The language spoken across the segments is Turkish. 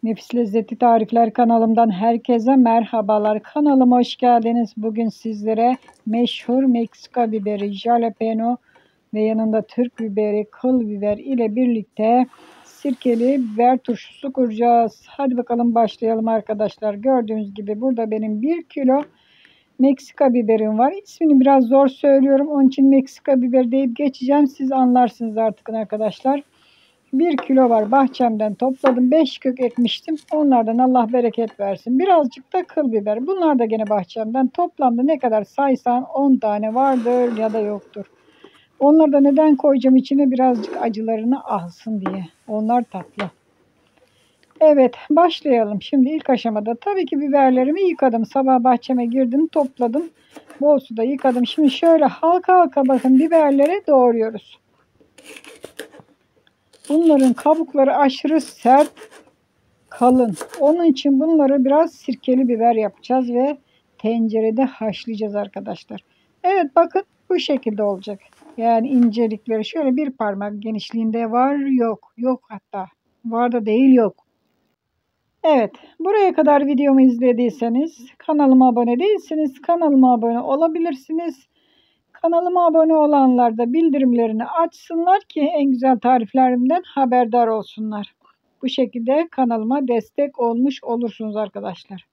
Nefis Lezzeti Tarifler kanalımdan herkese merhabalar. Kanalıma hoş geldiniz. Bugün sizlere meşhur Meksika biberi, jalapeno ve yanında Türk biberi, kıl biber ile birlikte sirkeli biber turşusu kuracağız. Hadi bakalım başlayalım arkadaşlar. Gördüğünüz gibi burada benim 1 kilo Meksika biberim var. İsmini biraz zor söylüyorum. Onun için Meksika biberi deyip geçeceğim. Siz anlarsınız artık arkadaşlar. 1 kilo var, bahçemden topladım. 5 kök ekmiştim. Onlardan Allah bereket versin. Birazcık da kıl biber. Bunlar da gene bahçemden. Toplamda ne kadar saysan 10 tane vardır ya da yoktur. Onları da neden koyacağım içine? Birazcık acılarını alsın diye. Onlar tatlı. Evet, başlayalım. Şimdi ilk aşamada tabii ki biberlerimi yıkadım. Sabah bahçeme girdim, topladım. Bol suda yıkadım. Şimdi şöyle halka halka bakın biberleri doğruyoruz. Bunların kabukları aşırı sert, kalın. Onun için bunları biraz sirkeli biber yapacağız ve tencerede haşlayacağız arkadaşlar. Evet, bakın bu şekilde olacak. Yani incelikleri şöyle bir parmak genişliğinde var, yok. Yok hatta. Var da değil, yok. Evet, buraya kadar videomu izlediyseniz, kanalıma abone değilsiniz, kanalıma abone olabilirsiniz. Kanalıma abone olanlar da bildirimlerini açsınlar ki en güzel tariflerimden haberdar olsunlar. Bu şekilde kanalıma destek olmuş olursunuz arkadaşlar.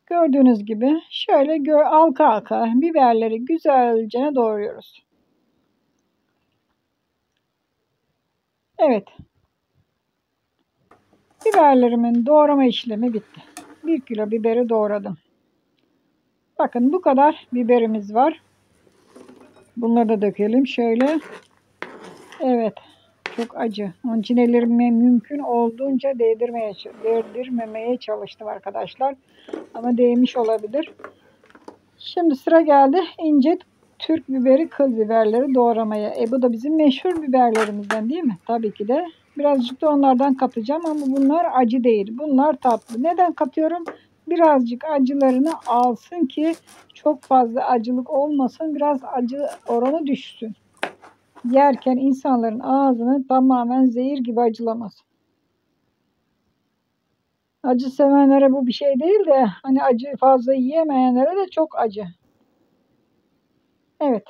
Gördüğünüz gibi şöyle halka halka biberleri güzelce doğruyoruz. Evet. Biberlerimin doğrama işlemi bitti. 1 kilo biberi doğradım. Bakın bu kadar biberimiz var. Bunları da dökelim şöyle. Evet. Çok acı. Onun için ellerime mümkün olduğunca değdirmemeye çalıştım arkadaşlar. Ama değmiş olabilir. Şimdi sıra geldi ince Türk biberi, kıl biberleri doğramaya. Bu da bizim meşhur biberlerimizden değil mi? Tabii ki de. Birazcık da onlardan katacağım ama bunlar acı değil. Bunlar tatlı. Neden katıyorum? Birazcık acılarını alsın ki çok fazla acılık olmasın. Biraz acı oranı düşsün. Yerken insanların ağzını tamamen zehir gibi acılamaz. Acı sevenlere bu bir şey değil de hani acı fazla yiyemeyenlere de çok acı. Evet.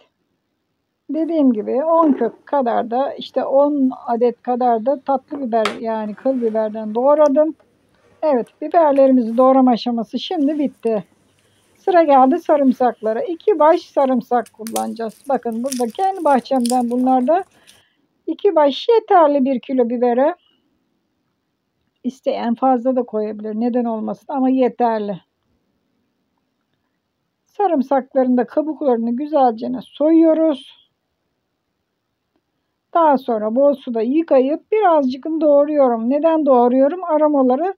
Dediğim gibi 10 kök kadar da işte 10 adet kadar da tatlı biber yani kıl biberden doğradım. Evet, biberlerimizi doğrama aşaması şimdi bitti. Sıra geldi sarımsaklara. 2 baş sarımsak kullanacağız. Bakın burada kendi bahçemden bunlarda 2 baş yeterli 1 kilo bibere. İsteyen fazla da koyabilir. Neden olmasın ama yeterli. Sarımsakların da kabuklarını güzelce soyuyoruz. Daha sonra bol suda yıkayıp birazcık doğruyorum. Neden doğruyorum? Aromaları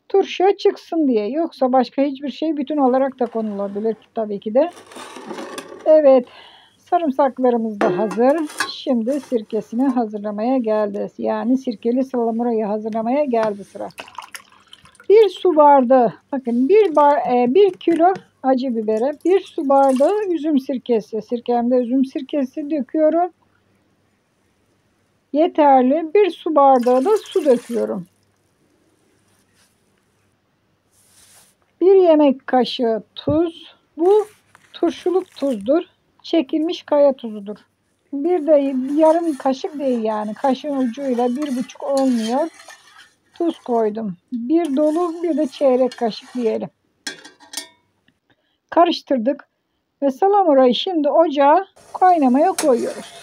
turşuya çıksın diye. Yoksa başka hiçbir şey bütün olarak da konulabilir tabii ki de. Evet. Sarımsaklarımız da hazır. Şimdi sirkesini hazırlamaya geldi. Yani sirkeli salamurayı hazırlamaya geldi sıra. 1 su bardağı, bakın 1 kilo acı bibere 1 su bardağı üzüm sirkesi. Sirkemde üzüm sirkesi döküyorum. Yeterli. 1 su bardağı da su döküyorum. 1 yemek kaşığı tuz. Bu turşuluk tuzdur. Çekilmiş kaya tuzudur. Bir de yarım kaşık değil yani. Kaşığın ucuyla 1,5 olmuyor. Tuz koydum. Bir dolu bir de çeyrek kaşık diyelim. Karıştırdık. Ve salamurayı şimdi ocağa kaynamaya koyuyoruz.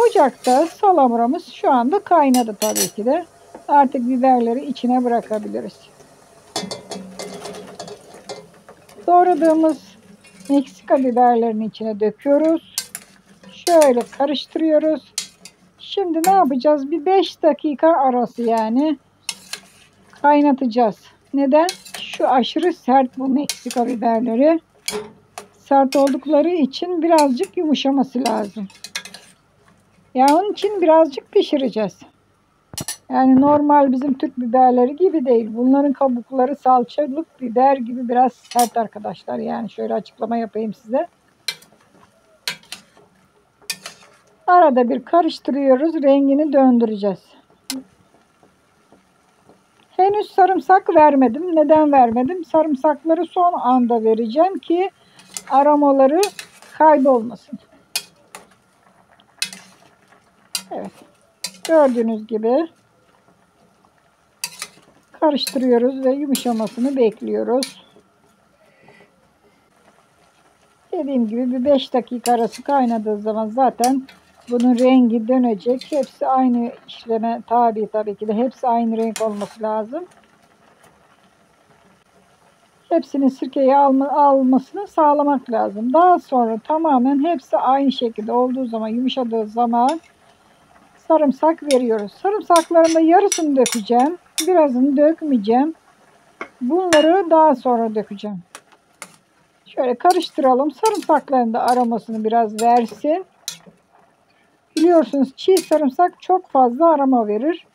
Ocakta salamuramız şu anda kaynadı tabii ki de. Artık biberleri içine bırakabiliriz. Doğradığımız Meksika biberlerini içine döküyoruz. Şöyle karıştırıyoruz. Şimdi ne yapacağız? Bir 5 dakika arası yani kaynatacağız. Neden? Şu aşırı sert bu Meksika biberleri. Sert oldukları için birazcık yumuşaması lazım. Yani onun için birazcık pişireceğiz. Yani normal bizim Türk biberleri gibi değil. Bunların kabukları salçalık biber gibi biraz sert arkadaşlar. Yani şöyle açıklama yapayım size. Arada bir karıştırıyoruz. Rengini döndüreceğiz. Henüz sarımsak vermedim. Neden vermedim? Sarımsakları son anda vereceğim ki aromaları kaybolmasın. Evet. Gördüğünüz gibi karıştırıyoruz ve yumuşamasını bekliyoruz. Dediğim gibi bir 5 dakika arası kaynadığı zaman zaten bunun rengi dönecek. Hepsi aynı işleme tabi, tabii ki de hepsi aynı renk olması lazım. Hepsinin sirkeyi almasını sağlamak lazım. Daha sonra tamamen hepsi aynı şekilde olduğu zaman, yumuşadığı zaman sarımsak veriyoruz. Sarımsakların da yarısını dökeceğim. Birazını dökmeyeceğim. Bunları daha sonra dökeceğim. Şöyle karıştıralım. Sarımsakların da aromasını biraz versin. Biliyorsunuz çiğ sarımsak çok fazla aroma verir.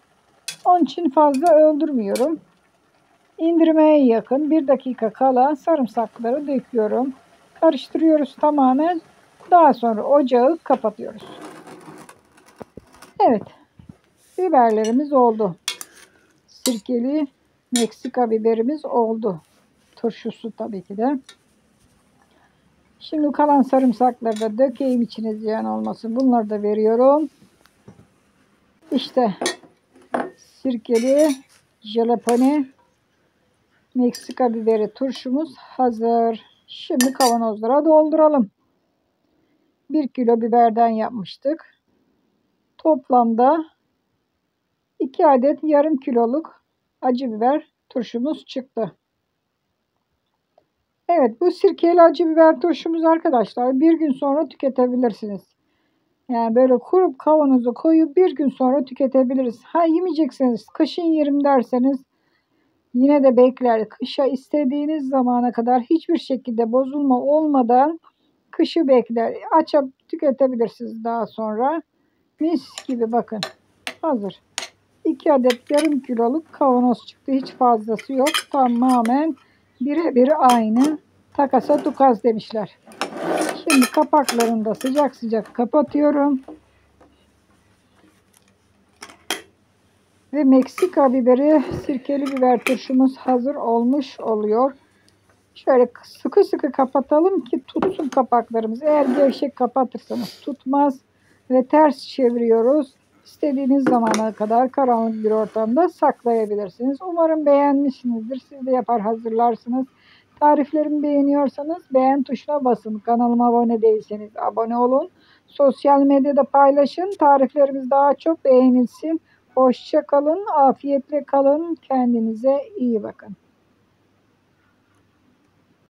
Onun için fazla öldürmüyorum. İndirmeye yakın 1 dakika kala sarımsakları döküyorum. Karıştırıyoruz tamamen. Daha sonra ocağı kapatıyoruz. Evet. Biberlerimiz oldu. Sirkeli Meksika biberimiz oldu. Turşusu tabii ki de. Şimdi kalan sarımsakları da dökeyim, içine ziyan olmasın. Bunları da veriyorum. İşte sirkeli jalapeno Meksika biberi turşumuz hazır. Şimdi kavanozlara dolduralım. 1 kilo biberden yapmıştık. Toplamda 2 adet yarım kiloluk acı biber turşumuz çıktı. Evet, bu sirkeli acı biber turşumuz arkadaşlar 1 gün sonra tüketebilirsiniz. Yani böyle kurup kavanoza koyup 1 gün sonra tüketebiliriz. Ha, yemeyecekseniz kışın yerim derseniz yine de bekler. Kışa istediğiniz zamana kadar hiçbir şekilde bozulma olmadan kışı bekler. Açıp tüketebilirsiniz daha sonra. Mis gibi bakın. Hazır. 2 adet yarım kiloluk kavanoz çıktı. Hiç fazlası yok. Tamamen birebir aynı. Takasa tukaz demişler. Şimdi kapaklarını da sıcak sıcak kapatıyorum. Ve Meksika biberi, sirkeli biber turşumuz hazır olmuş oluyor. Şöyle sıkı sıkı kapatalım ki tutsun kapaklarımız. Eğer gevşek kapatırsanız tutmaz. Ve ters çeviriyoruz. İstediğiniz zamana kadar karanlık bir ortamda saklayabilirsiniz. Umarım beğenmişsinizdir. Siz de yapar hazırlarsınız. Tariflerimi beğeniyorsanız beğen tuşuna basın. Kanalıma abone değilseniz abone olun. Sosyal medyada paylaşın. Tariflerimiz daha çok beğenilsin. Hoşça kalın. Afiyetle kalın. Kendinize iyi bakın.